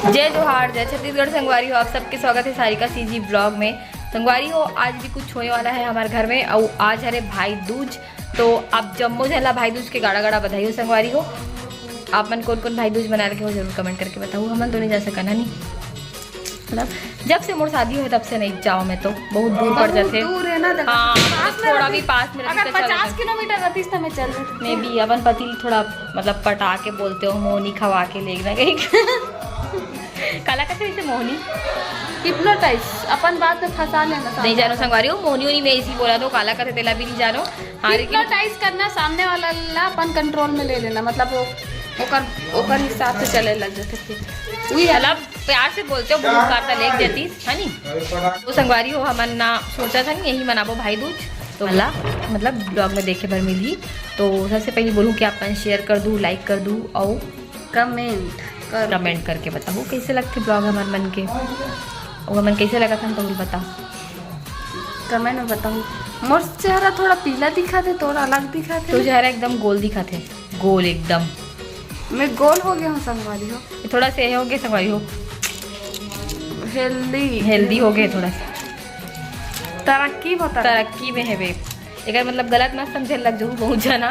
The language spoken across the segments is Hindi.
जय जोहार, जय छत्तीसगढ़। संगवारी हो, आप सबके स्वागत है सारिका सीजी ब्लॉग में। संगवारी हो, आज भी कुछ होने वाला है हमारे घर में और आज है भाई दूज। तो आप जम्मू झला भाई दूज के गाड़ा गाड़ा बधाई हो। संगवारी हो, आप मन कौन कौन भाई दूज मना रखे हो जरूर कमेंट करके बताओ। हमन तो नहीं जा सकना नहीं, मतलब जब से मोर शादी हुई तब से नहीं जाओ। मैं तो बहुत दूर पड़ जाते, दूर है ना, हाँ थोड़ा भी पास में अगर 50 किलोमीटर रहती तो मैं चल रही। मैं भी अपन पति थोड़ा मतलब पटा के बोलते हो, मोहनी खवा के लेना कहीं काला कैसे वैसे मोहनी हिप्नोटाइज अपन बात में फंसा लेना। नहीं जानो संगवारी हो, मोहनी उनी में इसी बोला तो काला कथे तेला भी नहीं जानो। हाँ हिप्नोटाइज करना सामने वाला ला अपन कंट्रोल में ले लेना, मतलब वो ओकर हिसाब से चले लग जाते फिर वही मतलब प्यार से बोलते हो, बहुत कारता लेक जाती है नी। तो संगवारी हो, हमन ना सोचा था नहीं यही मनाबो भाई दूज, तो अल्लाह मतलब ब्लॉग में देखे भर मिली। तो सबसे पहले बोलूँ कि आप शेयर कर दूँ, लाइक कर दूँ और कमेंट करके बताओ कैसे लगते ब्लॉग हमारे मन के, और हमें कैसे लगा था तो भी बताओ कमेंट में बताऊँ। मोर चेहरा थोड़ा पीला दिखा थे, थोड़ा अलग दिखा थे। तो चेहरा एकदम गोल दिखा थे, गोल एकदम। मैं गोल हो गया हूँ संगवारी हो, थोड़ा से हो गए संगवारी हो, हेल्दी हो गए, थोड़ा सा तरक्की में है वे। अगर मतलब गलत ना समझे लग जाऊँ बहुत जाना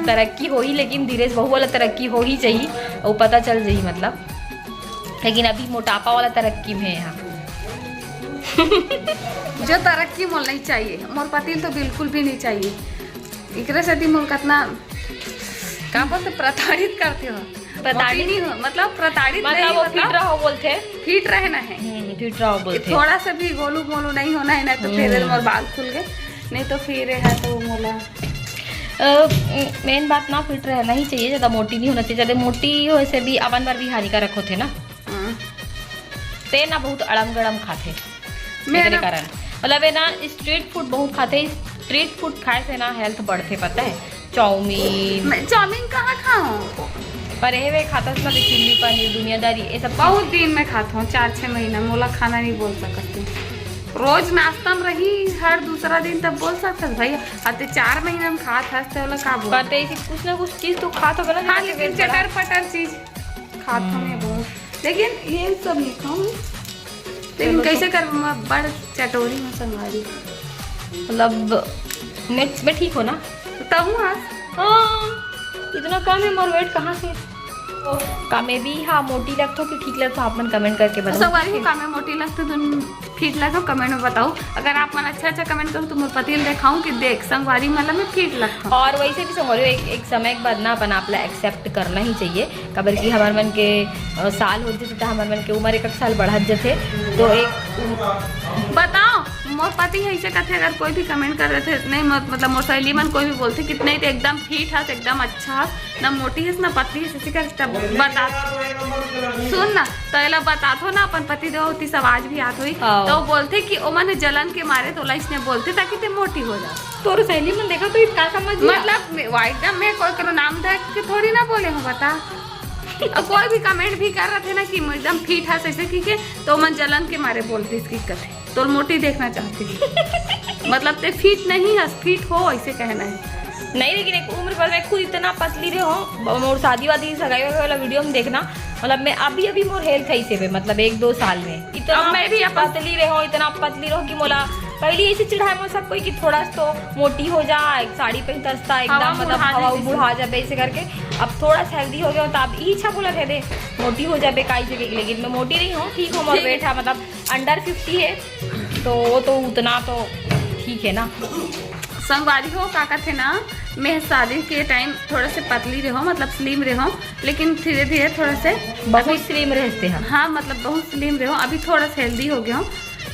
तरक्की हो ही, लेकिन धीरे से बहु वाला तरक्की हो ही चाहिए और पता चल जाही मतलब। लेकिन अभी मोटापा वाला तरक्की में है यहाँ जो तरक्की मोल नहीं चाहिए, मोर पतिल तो बिल्कुल भी नहीं चाहिए। इकरे से मोल कितना क्या बोलते प्रताड़ित करते हो, प्रताड़ित नहीं हो मतलब प्रताड़ित नहीं, मतलब फिट रहो बोलते, फिट रहना है, फिट रहो बोलते। थोड़ा सा भी गोलू मोलू नहीं होना है, नहीं तो फिर मोर बाल खुल गए, नहीं तो फिर है तो मोला मेन बात ना फिट रहना ही चाहिए, ज़्यादा मोटी नहीं होना चाहिए। ज़्यादा मोटी हो से भी अपन बार भी हानिकारक होते ना, ते ना बहुत अड़म गड़म खाते मेरे कारण, मतलब है ना स्ट्रीट फूड बहुत खाते। स्ट्रीट फूड खाए से ना हेल्थ बढ़ते, पता है। चाउमीन कहाँ खाऊं, पर वे खाता ना चिल्ली पनीर दुनियादारी ये सब बहुत दिन में खाता हूँ, 4-6 महीना। मोला खाना नहीं बोल सकती, रोज नाश्ता में रही हर दूसरा दिन तब बोल सकता भाई आते 4 महीने में खात हंसते वाला का बोल करते कुछ ना कुछ चीज तो खाता हो ना। हाँ, लेकिन चटर पटर चीज खाता हूँ बहुत, लेकिन ये सब नहीं खाऊँ। लेकिन कैसे कर बड़ चटोरी में संगवारी, मतलब मैं ठीक हो ना तब हाँ इतना कम है। मोर वेट कहाँ से का में भी हाँ मोटी लगता हो कि ठीक लगता हो, आप मन कमेंट करके बताओ। संगवारी को का में मोटी लगती तुम फिट लगो, कमेंट में बताओ। अगर आप मन अच्छा कमेंट करो तो मोर पतिल दिखाऊं कि देख संगवारी मतलब मैं फिट लगता हूँ। और वैसे भी संगवारी एक समय के बाद ना अपन आपला एक्सेप्ट करना ही चाहिए, कबर की हमारे मन के साल हो जाते, हमारे मन के उम्र एक साल बढ़त जाते। तो एक बताओ मोर पति है ऐसे कहते, अगर कोई भी कमेंट कर रहे थे नहीं मतलब मोर सहेली मन कोई भी बोलते कि नहीं तो एकदम फिट है, एकदम अच्छा है, ना मोटी है ना पतली है, इसी का बता सुन ना तो एला बता दो ना अपन पति दो होती सब आज भी आत हुई तो बोलते कि ओ मन जलन के मारे तो इसने बोलते ताकि ते मोटी हो जाए। तो सहेली मन देखा तो क्या समझ मतलब एकदम मैं कोई करो नाम देख के थोड़ी ना बोले हूँ, बता कोई भी कमेंट भी कर रहे थे ना कि एकदम फिट है ऐसे की तो मन जलन के मारे बोलती इसकी कथे तो मोटी देखना चाहती मतलब ते फिट नहीं है, फिट हो ऐसे कहना है। नहीं लेकिन एक उम्र पर मैं खुद इतना पतली रही हूँ, मोर शादी वादी सगाई वाला वीडियो में देखना, मतलब मैं अभी मोर हेल्थ ऐसे पे मतलब 1-2 साल में इतना मैं भी पतली रही हूँ, इतना पतली रहो कि मोला पहले ऐसे चिढ़ाए मोर सब कोई कि थोड़ा तो मोटी हो जाए, साड़ी पहनता एकदम मतलब हवा बुढ़ा जाए ऐसे करके। अब थोड़ा सा हेल्दी हो गया तो आप यही इच्छा बोला दे मोटी हो जाए काई जगह, लेकिन मैं मोटी नहीं हूँ, ठीक हूँ। मोर वेट है मतलब अंडर 50 है, तो उतना तो ठीक है ना। संगवारी हो का कहते ना, मैं शादी के टाइम थोड़ा से पतली रहो मतलब स्लिम रहो, लेकिन धीरे धीरे थोड़ा से बहुत स्लिम रहते हैं। हाँ मतलब बहुत स्लिम रहो, अभी थोड़ा सा हेल्दी हो गया हूँ।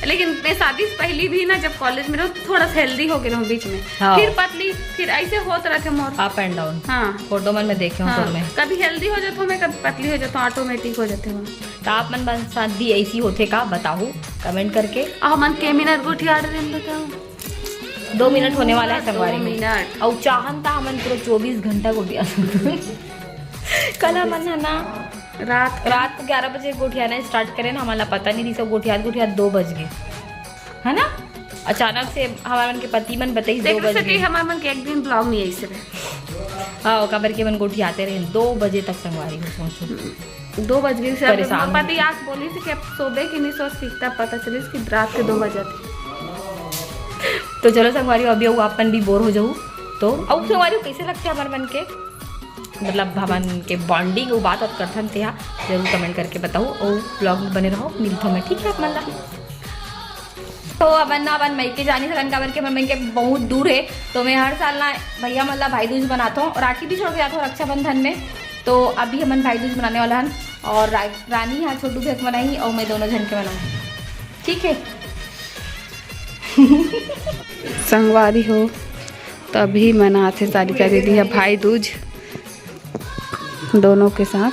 लेकिन मैं शादी से पहले भी ना जब कॉलेज में रहो तो थोड़ा सा हेल्दी हो गया हूँ बीच में, हाँ। फिर पतली, फिर ऐसे होते रहते मोर अप एंड डाउन। हाँ फोटो मन में देखे हूँ, हाँ। में कभी हेल्दी हो जाता हूँ मैं, कभी पतली हो जाता हूँ, ऑटोमेटिक हो जाते हूँ। तो आप मन साथ भी ऐसी होते का बताओ कमेंट करके। मन के मिनट गोठी ऑर्डर बताओ, 2 मिनट होने वाला है संगवारी मिनट और चाहन था हमन पूरा 24 घंटा गोटिया कल हमन है ना रात को 11 बजे गोठियाना स्टार्ट करें ना, हमारा पता नहीं थी सब गोठिया 2 बज गए है ना। अचानक से हमारे मन के पति मन बताई 2 बजे, हमारे मन के एक दिन ब्लॉग नहीं ऐसे हाँ कबर के मन गोठी आते रहे 2 बजे तक संगवारी हो। सोचो 2 बज गई से परेशान पति आज बोली थी कि अब सोबे की नहीं सोचती, तब पता चली कि रात के 2 बजे थे। तो चलो संगवारी अभी अपन भी बोर हो जाऊँ तो अब संगवारी कैसे लगते हैं हमारे मन के मतलब भवन के बॉन्डिंग वो बात करथन थे जरूर कमेंट करके बताओ और ब्लॉग में बने रहो। मिलता मैं ठीक है मतलब तो अपन मई के जानी सकन का के मम्मी के बहुत दूर है तो मैं हर साल ना भैया मतलब भाई दूज बनाता हूँ और राखी भी छोड़ के जाता हूँ रक्षाबंधन में। तो अभी हम भाई दूज बनाने वाला हन और रानी यहाँ छोटू भेक बनाई और मैं दोनों जन के बनाऊँ ठीक है। संगवारी हो तभी मनाते सारिका दीदी है भाई दूज दोनों के साथ।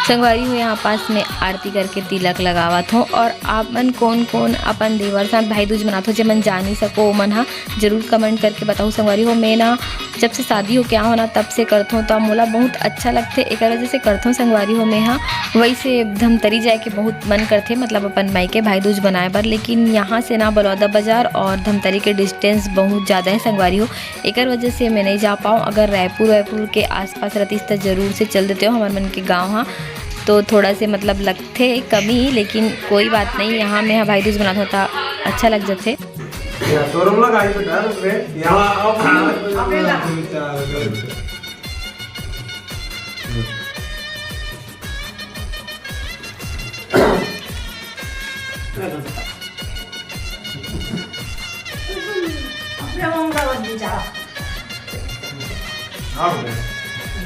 संगवारी हो यहाँ पास में आरती करके तिलक लगावत हो और आपन कौन कौन अपन देवर साथ भाई दूज मनात हो जो मन जान ही सको मन हाँ जरूर कमेंट करके बताओ। संगवारी हो मैं ना जब से शादी हो क्या होना तब से करता हूँ तो मोला बहुत अच्छा लगते एक वजह से करता हूँ। संगवारी हो मैं हाँ वैसे धमतरी जाए के बहुत मन करते मतलब अपन माई के भाई दूज बनाए बर लेकिन यहाँ से ना बलौदा बाजार और धमतरी के डिस्टेंस बहुत ज़्यादा है। संगवारी हो एक वजह से मैं नहीं जा पाऊँ। अगर रायपुर के आसपास रहती तो ज़रूर से चल देते हो हमारे मन के गाँव हाँ तो थोड़ा से मतलब लगते कमी लेकिन कोई बात नहीं। यहाँ मैं भाई दूज बनाता होता अच्छा लग जाते।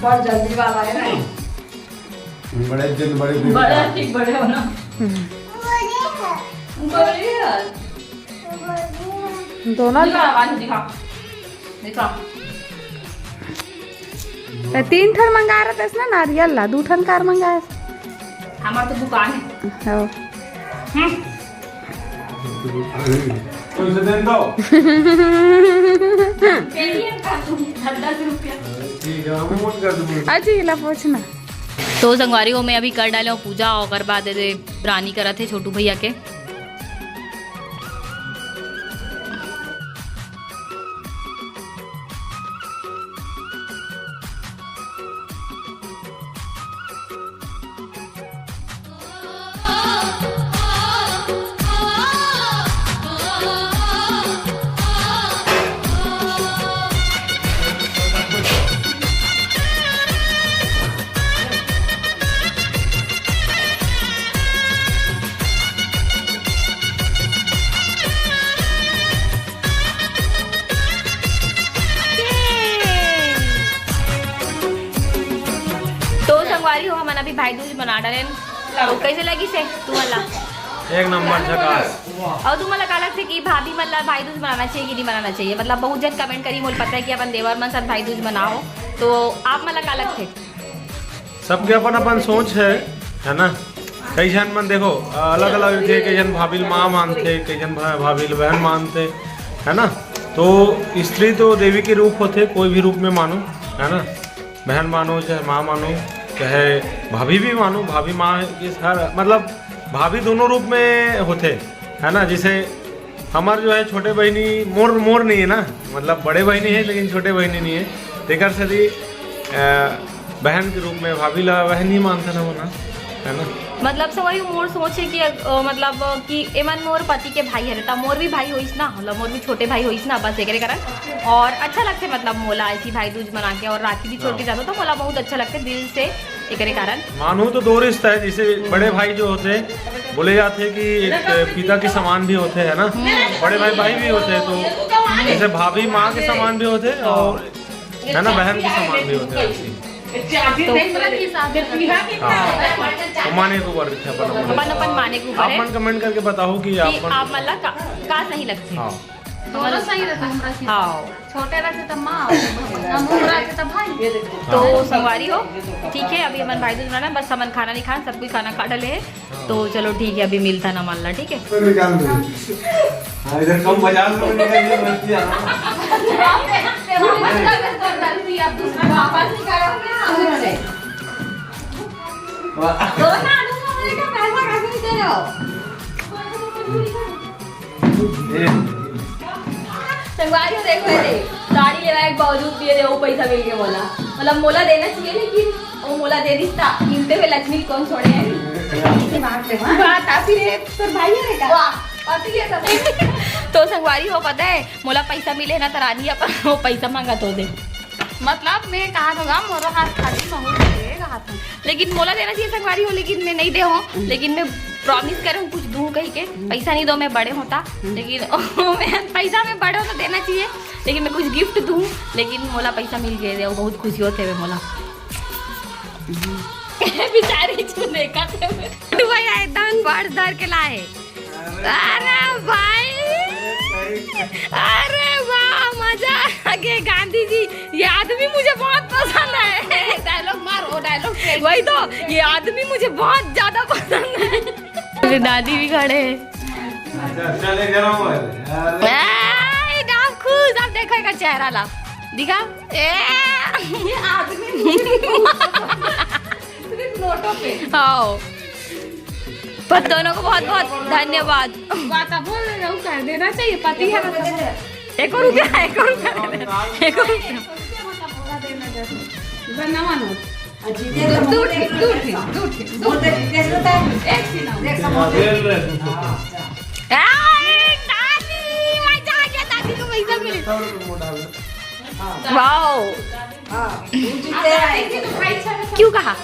बहुत जल्दी वाला है ना बड़े दिन बड़े ठीक बड़े हो ना दोनों दिखा 3 ठन मंगा रहे थे ना नारियल ला 2 ठन कार मंगाए हमारा तो दुकान है दे दो 10 रुपया ठीक है हम फोन कर दूंगा। अच्छा ये ला पूछना तो संगवारी को मैं अभी कर डाले हूँ पूजा और बाद रानी करा थे छोटू भैया के। संगवारी हो हमन अभी भाई दूज बना डाले तो कैसे लगी से तुम्हारा एक नंबर झकास। और तुम्हारा का लगता है कि भाभी मतलब भाई दूज बनाना चाहिए कि नहीं बनाना चाहिए मतलब बहुत जन कमेंट करी मोल पता है कि अपन देवर मन साथ भाई दूज बनाओ तो आप मतलब का लगते सबके अपन अपन सोच है ना। कई जन मन देखो अलग अलग थे कई जन भाभी माँ मानते कई जन भाभी बहन मानते है ना। तो स्त्री तो देवी के रूप होते कोई भी रूप में मानो है ना बहन मानो चाहे माँ मानो चाहे भाभी भी मानो भाभी माँ इस हर मतलब भाभी दोनों रूप में होते है ना। जैसे हमार जो है छोटे बहनी मोर नहीं है ना मतलब बड़े बहनी है लेकिन छोटे बहनी नहीं है तेकर सदी बहन के रूप में भाभी ला बहन ही मानता ना होना है ना। मतलब सब वही मोर सोचे कि मतलब कि एमन मोर पति के भाई है मोर भी भाई होइस ना मतलब मोर भी छोटे भाई होइस ना बस एक कारण और अच्छा लगते मतलब मोला ऐसी भाई दूज बना के और राखी भी छोड़ के जाता तो मोला बहुत अच्छा लगता दिल से एक कारण। मानो तो 2 रिश्ता है जैसे बड़े भाई जो होते बोले जाते कि एक पिता के समान भी होते है ना बड़े भाई भी होते तो जैसे भाभी माँ के समान भी होते और है ना बहन के समान भी होते हैं। तो माने के ऊपर अपन माने के ऊपर अपन कमेंट करके बताओ कि आप मतलब का सही लगते हैं। दोनों सही रहते हमरा हाँ छोटे रहते तब माँ हम रहते तब भाई तो संगवारी हो ठीक है। अभी हमारे भाई दूज बनाना बस हमन खाना नहीं खाना सब कोई खाना खा डाले है तो चलो ठीक है अभी मिलता ना मानला ठीक है। इधर कम 50 रुपए निकालिए बस्ती संगवारी हो देखो साड़ी लेवा एक बावजूद दिए दे वो पैसा मिल के बोला मतलब मोला देना चाहिए, लेकिन वो मोला दे दी था गिनते हुए लक्ष्मी कौन छोड़े हैं। बात आती है तो भाई है का आती है सब। तो संगवारी हो पता है मोला पैसा मिले ना तरानी अपन वो पैसा मांगा तो दे, मतलब मैं कहा था मोरा हाथ खाली बहुत है कहा था, लेकिन मोला देना चाहिए संगवारी हो, लेकिन मैं नहीं दे हूँ। लेकिन मैं प्रॉमिस कर हूँ कुछ दूँ कहीं के, पैसा नहीं दो मैं बड़े होता, लेकिन मैं पैसा में बड़े होता देना चाहिए, लेकिन मैं कुछ गिफ्ट दूँ। लेकिन मोला पैसा मिल गए वो बहुत खुशी होते हुए मोला बेचारी चुने का भाई आए दान बाढ़ दर के लाए। अरे भाई अरे वाह मजा आ गया गांधी जी, ये आदमी मुझे बहुत पसंद है। डायलॉग मारो डायलॉग, वही तो ये आदमी मुझे बहुत ज्यादा पसंद है। मेरे दादी भी खड़े हैं। खुश आप देखो का चेहरा ला दिखा ये आदमी नोटों पे। हाँ पर दोनों को बहुत बहुत धन्यवाद। बात अब कर देना चाहिए, पति है एक और रुपया एक और रुपया एक और रुपया बनवा नो दादी को पैसा मिले। वाओ क्यों कहा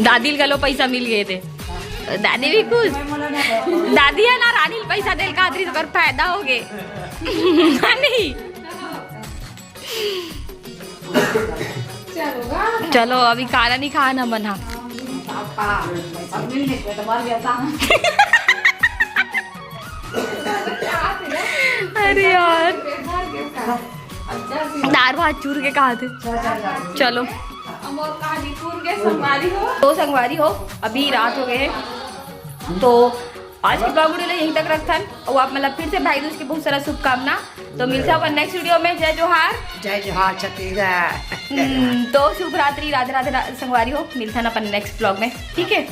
दादी का लो पैसा मिल गए थे, दादी भी खुश। दादी है ना रानी पैसा दिल का अगर फायदा हो गए नहीं। चलो अभी काला नहीं खाना बना। अरे यार दार भात चूर के कहा थे। चलो तो संगवारी हो अभी रात हो गए हैं, तो आज की ब्लॉग वीडियो यहीं तक रखता है। और आप मतलब फिर से भाई दूज की बहुत सारा शुभकामना। तो मिलता है अपन नेक्स्ट वीडियो में। जय जोहार छत्तीसगढ़। तो शुभ रात्रि, राधे राधे संगवारी हो। मिलता है अपन नेक्स्ट ब्लॉग में, ठीक है।